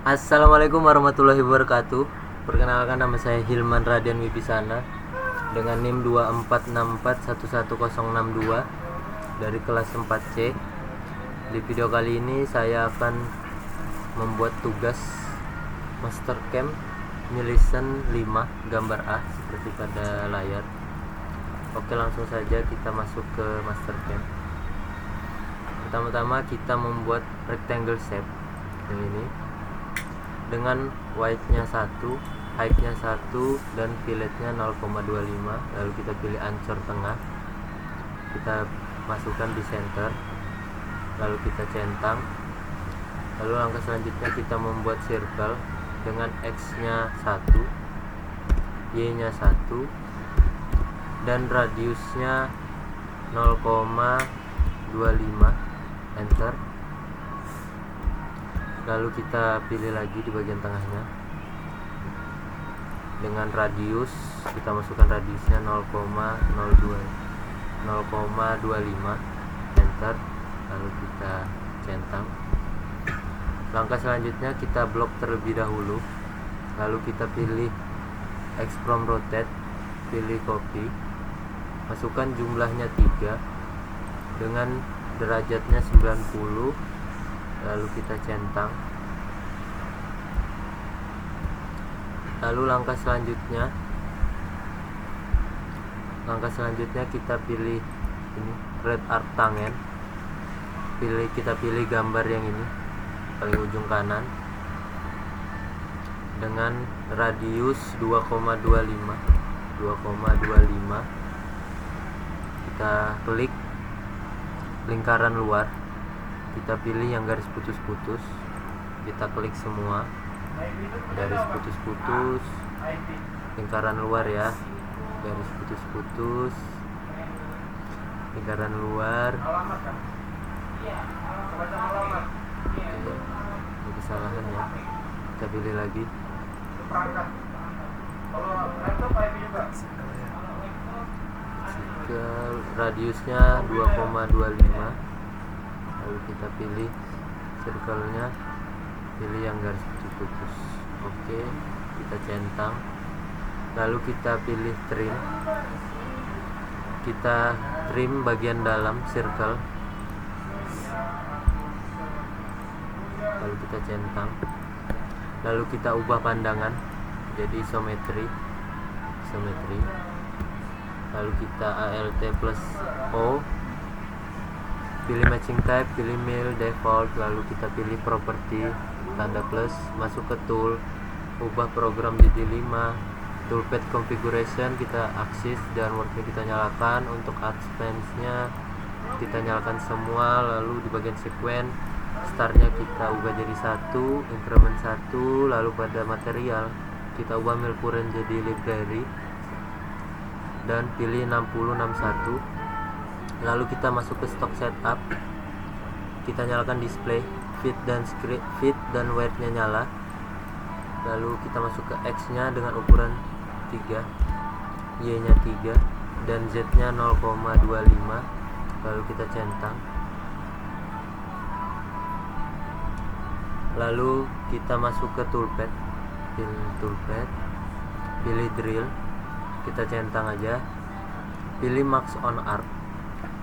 Assalamualaikum warahmatullahi wabarakatuh. Perkenalkan, nama saya Hilman Radian Wibisana dengan NIM 2464111062 dari kelas 4C. Di video kali ini saya akan membuat tugas Master Camp Millicent 5 gambar A seperti pada layar. Oke, langsung saja kita masuk ke Master Camp. Pertama-tama kita membuat rectangle shape yang ini dengan width-nya 1, height-nya 1, dan fillet-nya 0,25. Lalu kita pilih ancur tengah, kita masukkan di center, lalu kita centang. Lalu langkah selanjutnya kita membuat circle dengan X-nya 1, Y-nya 1, dan radiusnya 0,25. Enter. Lalu kita pilih lagi di bagian tengahnya dengan radius, kita masukkan radiusnya 0,25. Enter. Lalu kita centang. Langkah selanjutnya kita blok terlebih dahulu, lalu kita pilih X from rotate, pilih copy, masukkan jumlahnya 3 dengan derajatnya 90, lalu kita centang. Lalu langkah selanjutnya kita pilih ini red arc tangen, kita pilih gambar yang ini paling ujung kanan dengan radius 2,25. Kita klik lingkaran luar, kita pilih yang garis putus-putus, kita klik semua garis putus-putus, lingkaran luar ya, garis putus-putus, lingkaran luar. Ini kesalahan ya, kita pilih lagi. Radiusnya 2,25. Lalu kita pilih circle-nya, pilih yang garis putus-putus. Oke, kita centang. Lalu kita pilih trim, kita trim bagian dalam circle, lalu kita centang. Lalu kita ubah pandangan jadi isometri. Lalu kita ALT plus O, pilih matching type, pilih mil default, lalu kita pilih property tanda plus, masuk ke tool, ubah program jadi 5, toolpath configuration kita aksis dan worknya kita nyalakan. Untuk expense-nya kita nyalakan semua. Lalu di bagian sequence startnya kita ubah jadi 1, increment 1. Lalu pada material kita ubah mil current jadi library dan pilih 6061. Lalu kita masuk ke stock setup, kita nyalakan display, fit dan weight-nya nyala. Lalu kita masuk ke X-nya dengan ukuran 3, Y-nya 3, dan Z-nya 0,25. Lalu kita centang. Lalu kita masuk ke toolpath, pilih drill, kita centang aja, pilih max on arc,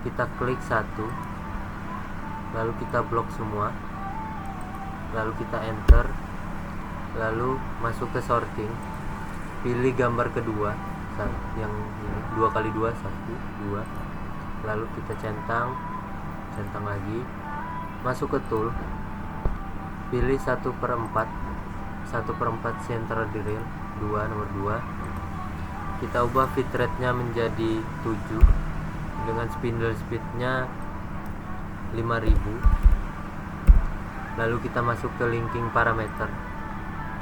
kita klik 1, lalu kita blok semua, lalu kita enter. Lalu masuk ke sorting, pilih gambar kedua yang ini 2x2, 1, 2, lalu kita centang lagi, masuk ke tool, pilih 1/4 center drill 2, nomor 2. Kita ubah fit rate-nya menjadi 7 dengan spindle speed-nya 5000. Lalu kita masuk ke linking parameter,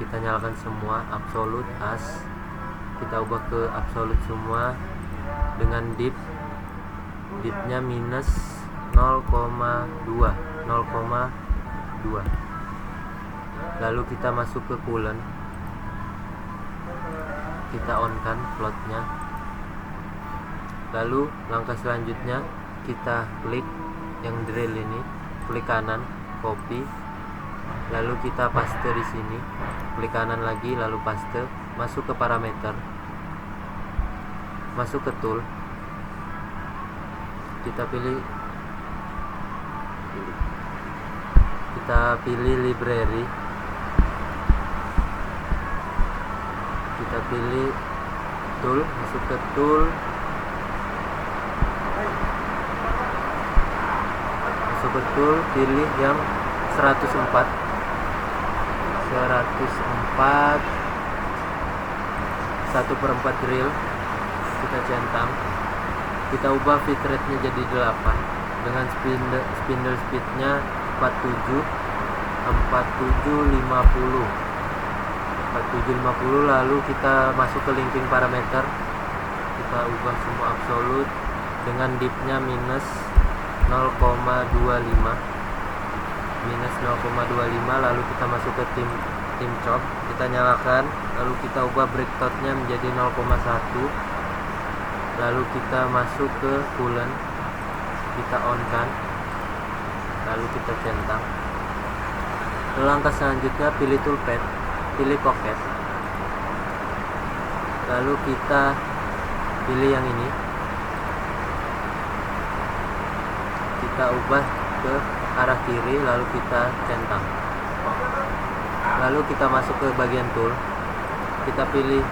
kita nyalakan semua, absolute as, kita ubah ke absolute semua dengan dip-nya minus 0,2. Lalu kita masuk ke coolant, kita on kan floatnya. Lalu langkah selanjutnya kita klik yang drill ini, klik kanan, copy, lalu kita paste di sini, klik kanan lagi lalu paste, masuk ke parameter, masuk ke tool, kita pilih library, kita pilih tool, masuk ke tool, pilih yang 104 1/4 drill, kita centang, kita ubah bitrate nya jadi 8 dengan spindle speednya 4750, lalu kita masuk ke linking parameter, kita ubah semua absolut dengan dipnya minus 0,25, lalu kita masuk ke tim chop, kita nyalakan, lalu kita ubah breakthrough-nya menjadi 0,1, lalu kita masuk ke coolant, kita on kan, lalu kita centang. Langkah selanjutnya pilih toolpad, pilih pocket, lalu kita pilih yang ini, kita ubah ke arah kiri, lalu kita centang, lalu kita masuk ke bagian tool, kita pilih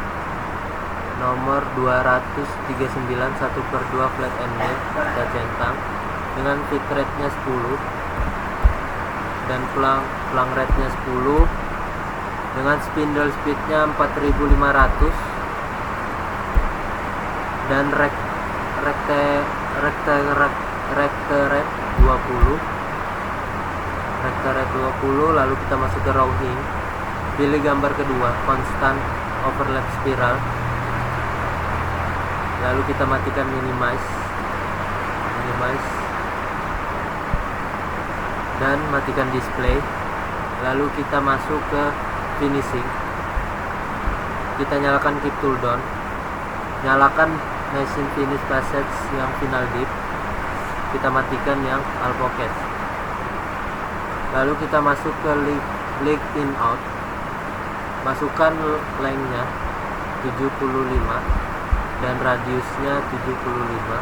nomor 239 1/2 flat end mill, kita centang dengan bitrate nya 10 dan pelang rate nya 10 dengan spindle speed nya 4500 dan recte rate 20, lalu kita masuk ke roughing, pilih gambar kedua, constant overlap spiral, lalu kita matikan minimize dan matikan display, lalu kita masuk ke finishing, kita nyalakan keep tool down, nyalakan machine finish passage yang final dip, kita matikan yang all pocket, lalu kita masuk ke leak in out, masukkan lengthnya 75 dan radiusnya 75,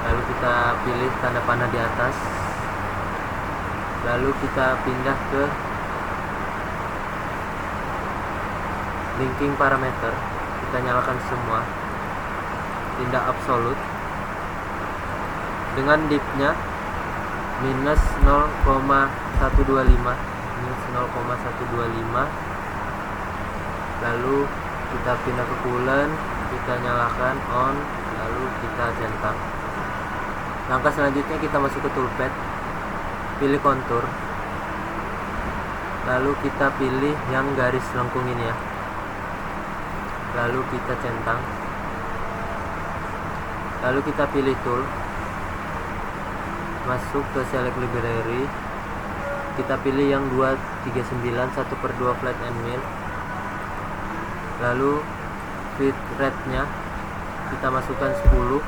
lalu kita pilih tanda panah di atas, lalu kita pindah ke linking parameter, kita nyalakan semua, pindah absolute dengan dipnya minus 0,125, lalu kita pindah ke coolant, kita nyalakan on, lalu kita centang. Langkah selanjutnya kita masuk ke toolpad, pilih kontur, lalu kita pilih yang garis lengkung ini ya, lalu kita centang, lalu kita pilih tool, masuk ke select library, kita pilih yang 239 1/2 flat end mill, lalu feed rate nya kita masukkan 10,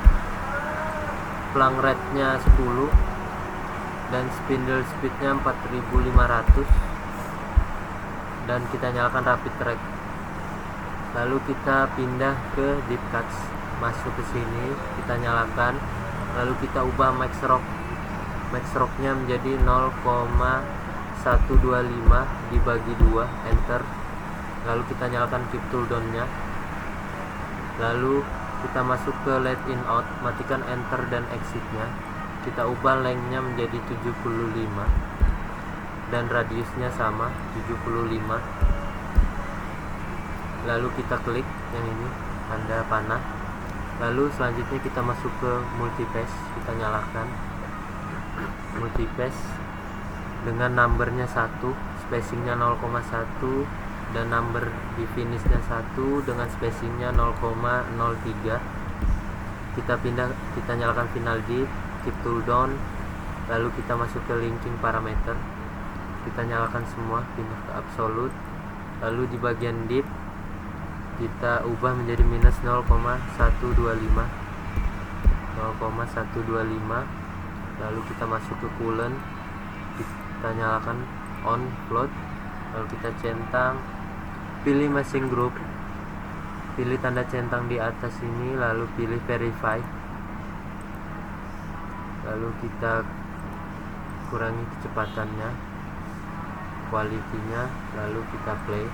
pelang rate nya 10 dan spindle speed nya 4500 dan kita nyalakan rapid track, lalu kita pindah ke deep cuts, masuk ke sini, kita nyalakan, lalu kita ubah max rock nya menjadi 0,125 dibagi 2, enter, lalu kita nyalakan keep tool down nya, lalu kita masuk ke let in out, matikan enter dan exit nya, kita ubah length nya menjadi 75 dan radiusnya sama 75, lalu kita klik yang ini tanda panah, lalu selanjutnya kita masuk ke multipass, kita nyalakan multipass dengan numbernya 1, spacingnya 0,1 dan number di finishnya 1 dengan spacingnya 0,03, kita nyalakan final dip, keep tool down, lalu kita masuk ke linking parameter, kita nyalakan semua, pindah ke absolute, lalu di bagian dip kita ubah menjadi minus 0,125, lalu kita masuk ke coolant, kita nyalakan on float, lalu kita centang, pilih matching group, pilih tanda centang di atas ini, lalu pilih verify, lalu kita kurangi kecepatannya, quality-nya, lalu kita play.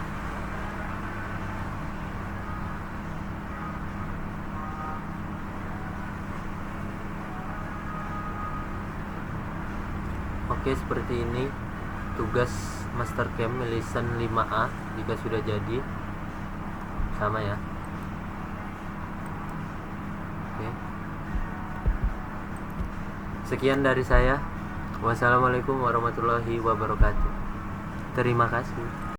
Oke, seperti ini tugas Mastercam Melissan 5A jika sudah jadi, sama ya. Oke, sekian dari saya. Wassalamualaikum warahmatullahi wabarakatuh. Terima kasih.